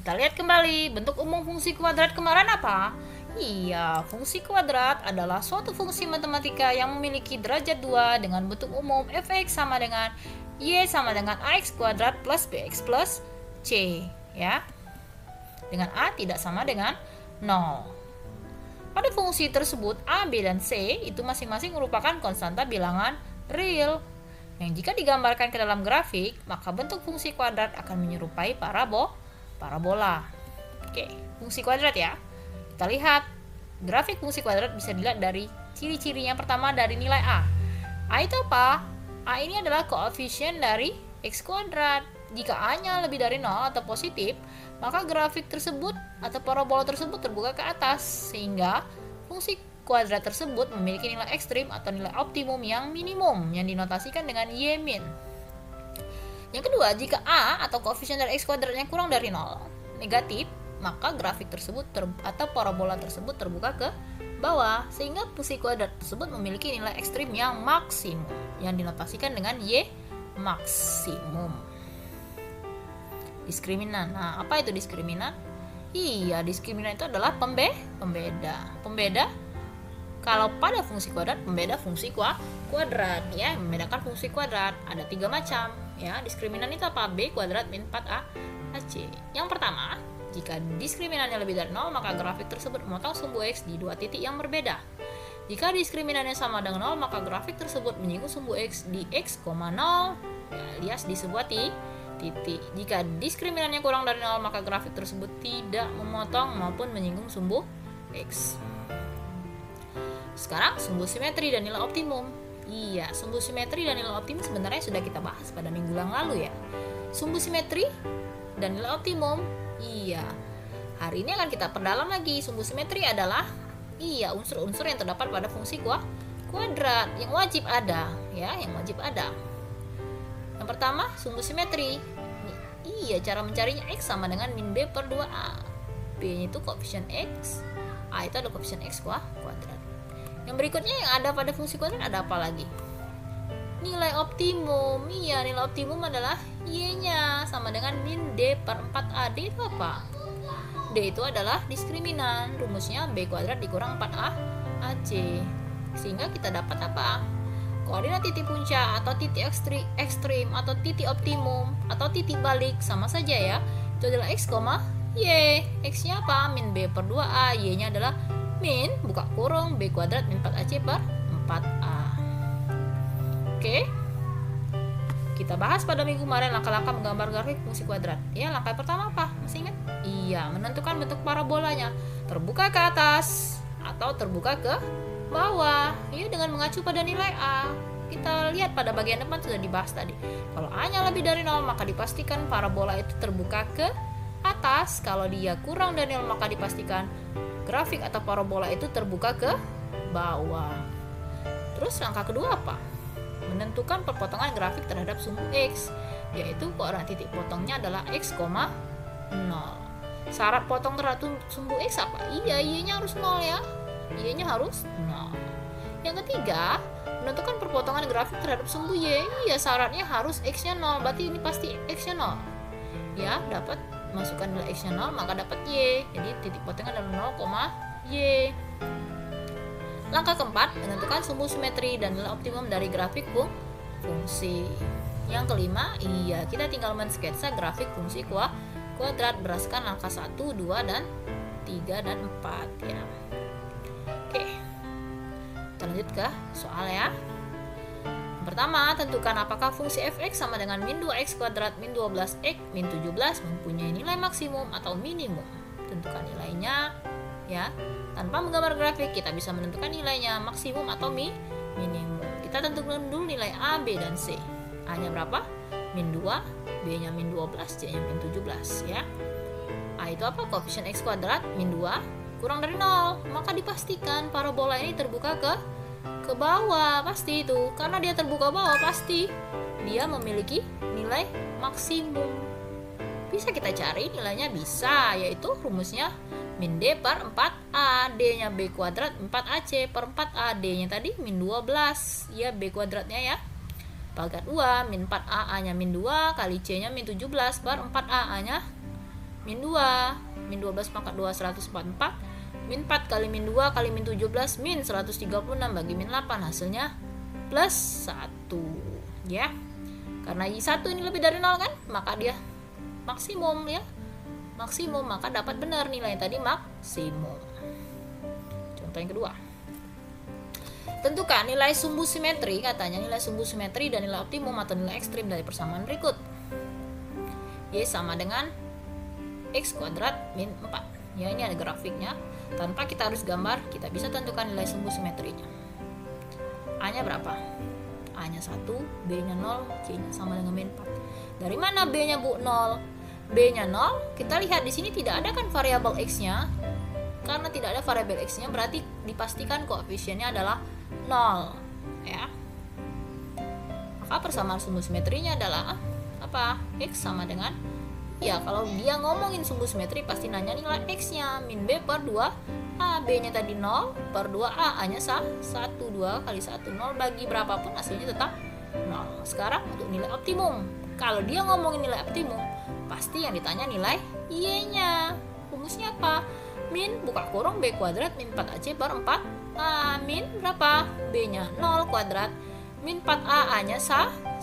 Kita lihat kembali, bentuk umum fungsi kuadrat kemarin apa? Iya, fungsi kuadrat adalah suatu fungsi matematika yang memiliki derajat 2 dengan bentuk umum f(x) sama dengan y sama dengan ax kuadrat plus bx plus c, ya. Dengan a tidak sama dengan 0. Pada fungsi tersebut, a, b, dan c itu masing-masing merupakan konstanta bilangan real. Yang jika digambarkan ke dalam grafik, maka bentuk fungsi kuadrat akan menyerupai parabola. Oke, fungsi kuadrat ya. Kita lihat, grafik fungsi kuadrat bisa dilihat dari ciri-ciri. Yang pertama dari nilai A. A itu apa? A ini adalah koefisien dari X kuadrat. Jika A-nya lebih dari 0 atau positif, maka grafik tersebut atau parabola tersebut terbuka ke atas, sehingga fungsi kuadrat tersebut memiliki nilai ekstrim atau nilai optimum yang minimum, yang dinotasikan dengan Y min. Yang kedua, jika A atau koefisien dari X kuadratnya kurang dari 0, negatif, maka grafik tersebut atau parabola tersebut terbuka ke bawah, sehingga fungsi kuadrat tersebut memiliki nilai ekstrim yang maksimum, yang dinotasikan dengan Y maksimum. Diskriminan. Nah, apa itu diskriminan? Iya, diskriminan itu adalah pembeda. Pembeda kalau pada fungsi kuadrat, pembeda fungsi kuadrat, ya, membedakan fungsi kuadrat. Ada 3 macam, ya. Diskriminan itu apa? B kuadrat min 4a AC. Yang pertama, jika diskriminannya lebih dari 0, maka grafik tersebut memotong sumbu X di 2 titik yang berbeda. Jika diskriminannya sama dengan 0, maka grafik tersebut menyinggung sumbu X di X, 0, ya, alias di sebuah titik. Jika diskriminannya kurang dari 0, maka grafik tersebut tidak memotong maupun menyinggung sumbu X. Sekarang sumbu simetri dan nilai optimum. Iya, sumbu simetri dan nilai optimum sebenarnya sudah kita bahas pada minggu yang lalu ya. Sumbu simetri dan nilai optimum. Iya. Hari ini akan kita perdalam lagi. Sumbu simetri adalah unsur-unsur yang terdapat pada fungsi kuadrat yang wajib ada, ya, yang wajib ada. Yang pertama, sumbu simetri. Iya, cara mencarinya X sama dengan min B per 2A. B itu koefisien X, A itu ada koefisien X kuadrat. Yang berikutnya yang ada pada fungsi kuadrat ada apa lagi? Nilai optimum. Iya, nilai optimum adalah Y-nya sama dengan min D per 4A. D itu apa? D itu adalah diskriminan. Rumusnya B kuadrat dikurang 4A AC. Sehingga kita dapat apa? Koordinat titik puncak atau titik ekstrim atau titik optimum atau titik balik sama saja ya. Itu adalah X, Y. X-nya apa? Min B per 2A. Y-nya adalah min, buka kurung, B kuadrat min 4AC per 4A. Oke. Kita bahas pada minggu kemarin langkah-langkah menggambar grafik fungsi kuadrat. Ya, langkah pertama apa? Masih ingat? Iya, menentukan bentuk parabolanya. Terbuka ke atas atau terbuka ke bawah, ya, dengan mengacu pada nilai A. Kita lihat pada bagian depan sudah dibahas tadi. Kalau A-nya lebih dari 0, maka dipastikan parabola itu terbuka ke atas. Kalau dia kurang dari 0, maka dipastikan grafik atau parabola itu terbuka ke bawah. Terus langkah kedua apa? Menentukan perpotongan grafik terhadap sumbu X, yaitu koordinat titik potongnya adalah X, 0. Syarat potong terhadap sumbu X apa? Iya, Y-nya harus 0 ya. Y-nya harus 0. Yang ketiga, menentukan perpotongan grafik terhadap sumbu Y. Iya, syaratnya harus X-nya 0. Berarti ini pasti X-nya 0. Ya, dapat masukkan nilai X-nya 0, maka dapat Y. Jadi titik potongnya adalah 0, Y. Langkah keempat, menentukan sumbu simetri dan nilai optimum dari grafik fungsi. Yang kelima, kita tinggal mensketsa grafik fungsi kuadrat berdasarkan langkah 1, 2, dan 3, dan 4 ya. Oke, kita lanjut ke soal ya. Yang pertama, tentukan apakah fungsi f(x) sama dengan min 2x kuadrat min 12x min 17 mempunyai nilai maksimum atau minimum. Tentukan nilainya ya. Tanpa menggambar grafik, kita bisa menentukan nilainya maksimum atau minimum. Kita tentukan dulu nilai A, B, dan C. A-nya berapa? Min 2, B-nya min 12, C-nya min 17 ya. A itu apa? Koefisien X kuadrat min 2 kurang dari 0, maka dipastikan parabola ini terbuka ke bawah, pasti itu. Karena dia terbuka bawah, pasti dia memiliki nilai maksimum. Bisa kita cari nilainya, bisa, yaitu rumusnya min D per 4A. D-nya B kuadrat 4AC per 4A. D-nya tadi min 12, ya, B kuadratnya ya. Pangkat 2, min 4A, A-nya min 2, kali C-nya min 17 per 4A, A-nya min 2. Min 12 pangkat 2 144. Min 4 kali min 2 kali min 17 min 136 bagi min 8, hasilnya plus 1 ya. Karena Y1 ini lebih dari 0 kan, maka dia maksimum ya. Maksimum, maka dapat benar nilai tadi maksimum. Contoh yang kedua. Tentukan nilai sumbu simetri, katanya nilai sumbu simetri dan nilai optimum atau nilai ekstrim dari persamaan berikut. Y sama dengan X kuadrat min 4. Ya, ini ada grafiknya. Tanpa kita harus gambar, kita bisa tentukan nilai sumbu simetrinya. A-nya berapa? A-nya 1, B-nya 0, C-nya sama dengan min 4. Dari mana B-nya, Bu? 0. B-nya 0, kita lihat di sini tidak ada kan variabel X-nya. Karena tidak ada variabel X-nya, berarti dipastikan koefisiennya adalah 0 ya. Maka persamaan sumbu simetrinya adalah apa? X sama dengan, ya kalau dia ngomongin sumbu simetri pasti nanya nilai X-nya, min B per 2A. B-nya tadi 0 per 2A, A-nya 1, 2 kali 1, 0 bagi berapapun hasilnya tetap 0. Sekarang untuk nilai optimum, kalau dia ngomongin nilai optimum pasti yang ditanya nilai Y-nya. Rumusnya apa? Min buka kurung B kuadrat min 4AC per 4A. Min berapa? B-nya 0 kuadrat min 4A, A-nya 1,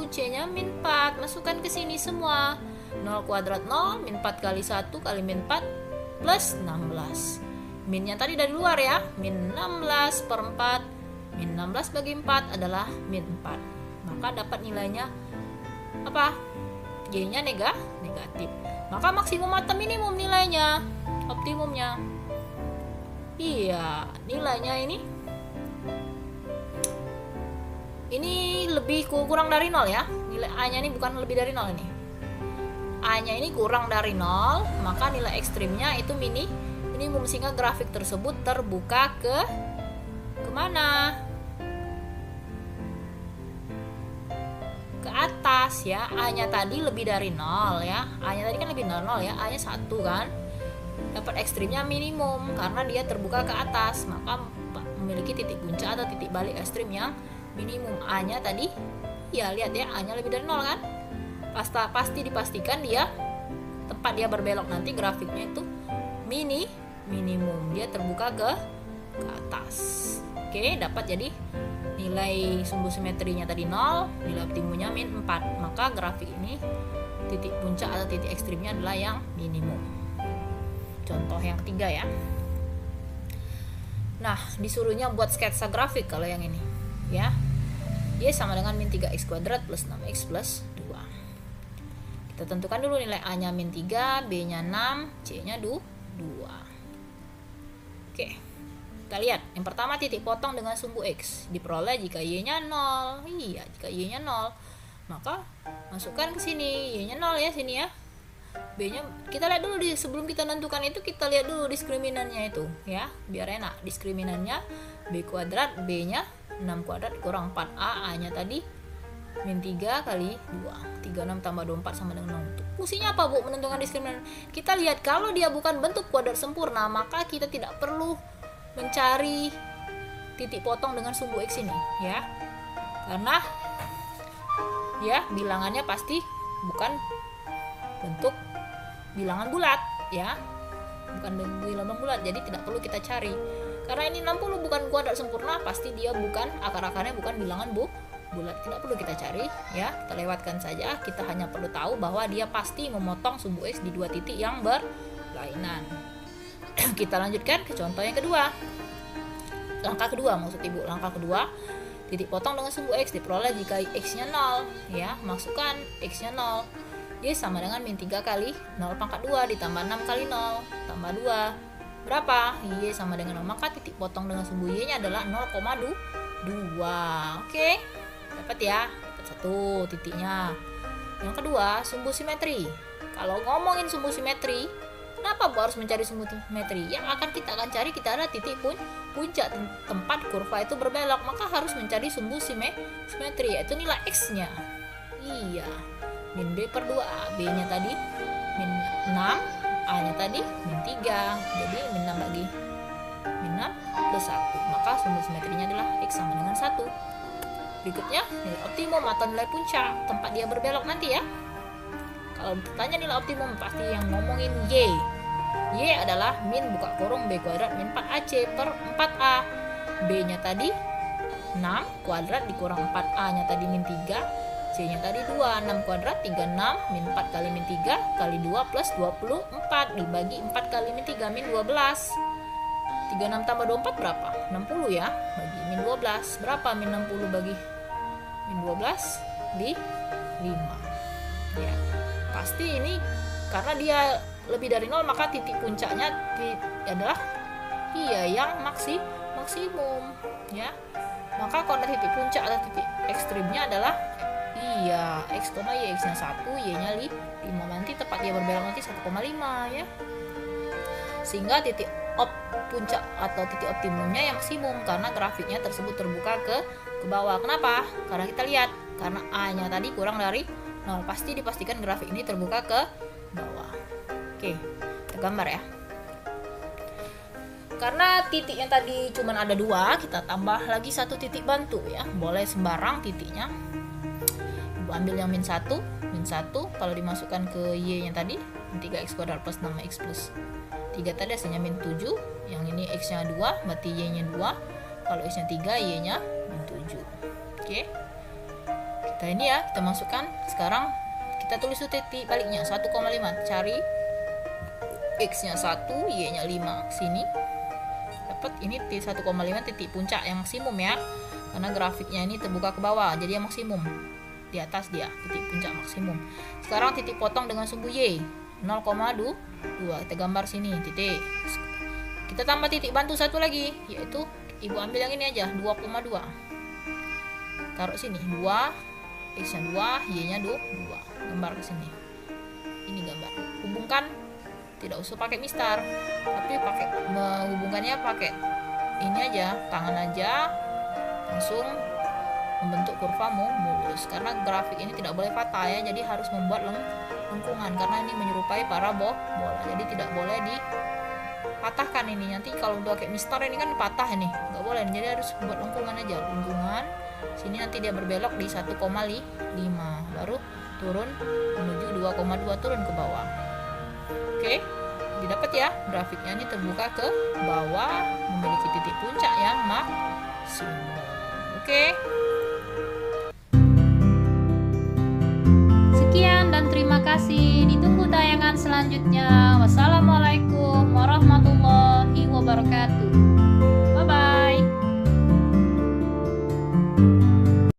C-nya min 4. Masukkan ke sini semua. 0 kuadrat 0, min 4 kali 1 kali min 4 plus 16. Minnya tadi dari luar ya, min 16 per 4. Min 16 bagi 4 adalah min 4. Maka dapat nilainya apa? Y-nya negatif. Maka maksimum atau minimum nilainya? Optimumnya. Iya, nilainya ini lebih kurang dari 0 ya. Nilai A-nya ini bukan lebih dari 0 ini. A-nya ini kurang dari 0, maka nilai ekstrimnya itu minimum, sehingga grafik tersebut terbuka ke mana? Ke atas ya. A-nya tadi lebih dari 0 ya. A-nya tadi kan lebih dari 0 ya. A-nya 1 kan. Dapat ekstrimnya minimum karena dia terbuka ke atas, maka memiliki titik puncak atau titik balik ekstrim yang minimum. A-nya tadi ya lihat ya, A-nya lebih dari 0 kan. Pasti dipastikan dia tempat dia berbelok nanti grafiknya itu minimum, dia terbuka ke atas. Oke, dapat jadi nilai sumbu simetrinya tadi 0, nilai optimumnya min 4. Maka grafik ini titik puncak atau titik ekstrimnya adalah yang minimum. Contoh yang ketiga ya. Nah, disuruhnya buat sketsa grafik kalau yang ini ya. Y sama dengan min 3x kuadrat plus 6x plus 2. Kita tentukan dulu nilai A-nya min 3, B-nya 6, C-nya 2. Oke, kita lihat. Yang pertama titik potong dengan sumbu X diperoleh jika Y-nya 0. Iya, jika Y-nya 0, maka masukkan ke sini. Y-nya 0 ya, sini ya. B-nya kita lihat dulu sebelum kita tentukan itu, kita lihat dulu diskriminan-nya itu ya, biar enak. Diskriminannya B kuadrat, B-nya 6 kuadrat kurang 4A, A-nya tadi min 3 kali 2, 36 tambah 24 sama dengan 0. Fungsinya apa, Bu, menentukan diskriminan? Kita lihat kalau dia bukan bentuk kuadrat sempurna, maka kita tidak perlu mencari titik potong dengan sumbu X ini ya. Karena ya bilangannya pasti bukan bentuk bilangan bulat ya. Bukan bilangan bulat, jadi tidak perlu kita cari. Karena ini 60 bukan kuadrat sempurna, pasti dia bukan, akar-akarnya bukan bilangan bulat, tidak perlu kita cari ya, kita lewatkan saja. Kita hanya perlu tahu bahwa dia pasti memotong sumbu X di dua titik yang berlainan. Kita lanjutkan ke contoh yang kedua. Langkah kedua maksud Ibu, langkah kedua, titik potong dengan sumbu X diperoleh jika X-nya 0 ya. Masukkan X-nya 0. Y sama dengan min 3 kali 0 pangkat 2 ditambah 6 kali 0 tambah 2. Berapa? Y sama dengan 0. Maka titik potong dengan sumbu Y-nya adalah 0,2. Oke. Dapat ya, dapat satu titiknya. Yang kedua, sumbu simetri. Kalau ngomongin sumbu simetri, kenapa harus mencari sumbu simetri? Yang kita akan cari, kita ada titik puncak tempat kurva itu berbelok, maka harus mencari sumbu simetri, yaitu nilai X-nya. Iya, min B per 2A, B-nya tadi min 6, A-nya tadi min 3, jadi min 6 bagi min 6 plus 1, maka sumbu simetrinya adalah X sama dengan 1. Berikutnya nilai optimum atau nilai puncak tempat dia berbelok nanti ya. Kalau bertanya nilai optimum pasti yang ngomongin Y. Y adalah min buka kurung B kuadrat min 4AC per 4A. B nya tadi 6 kuadrat dikurang 4A nya tadi min 3, C nya tadi 2, 6 kuadrat 36 min 4 kali min 3 kali 2 plus 24 dibagi 4 kali min 3 min 12. 36 tambah 24 berapa? 60 ya. Bagi min 12 berapa min 60 bagi min 12? Di 5 ya. Pasti ini karena dia lebih dari 0 maka titik puncaknya adalah yang maksimum ya. Maka koordinat titik puncak atau titik ekstrimnya adalah X, Y, X nya 1, Y nya 5. Nanti tepat dia berbelok nanti 1,5 ya. Sehingga titik puncak atau titik optimumnya yang maksimum karena grafiknya tersebut terbuka ke bawah. Kenapa? Karena kita lihat karena A nya tadi kurang dari 0, pasti dipastikan grafik ini terbuka ke bawah. Oke, kita gambar ya. Karena titik yang tadi cuma ada 2, kita tambah lagi 1 titik bantu ya. Boleh sembarang titiknya. Ibu ambil yang min 1 kalau dimasukkan ke Y nya tadi min 3x kuadrat plus 6x plus 3 tadi hasilnya min 7. Yang ini x nya 2 berarti Y nya 2. Kalau x nya 3 Y nya min 7. Oke. Kita ini ya, kita masukkan. Sekarang kita tulis titik baliknya 1,5. Cari x nya 1, Y nya 5 sini. Dapat ini 1,5 titik puncak yang maksimum ya. Karena grafiknya ini terbuka ke bawah, jadi yang maksimum. Di atas dia titik puncak maksimum. Sekarang titik potong dengan sumbu Y 0,2. Kita gambar sini titik. Kita tambah titik bantu satu lagi, yaitu ibu ambil yang ini aja 2,2. Taruh sini 2, x nya 2, y nya 2. Gambar ke sini. Ini gambar. Hubungkan, tidak usah pakai mistar, tapi pakai menghubungkannya pakai ini aja, tangan aja, langsung membentuk kurva mulus. Karena grafik ini tidak boleh patah ya, jadi harus membuat lengkungan karena ini menyerupai parabola. Jadi tidak boleh dipatahkan ini. Nanti kalau udah kayak mistar ini kan patah ini, nggak boleh. Jadi harus buat lengkungan aja, lengkungan. Sini nanti dia berbelok di 1,5, baru turun menuju 2,2 turun ke bawah. Oke, didapat ya grafiknya ini terbuka ke bawah, memiliki titik puncak yang maksimum. Oke. Sekian dan terima kasih. Ditunggu tayangan selanjutnya.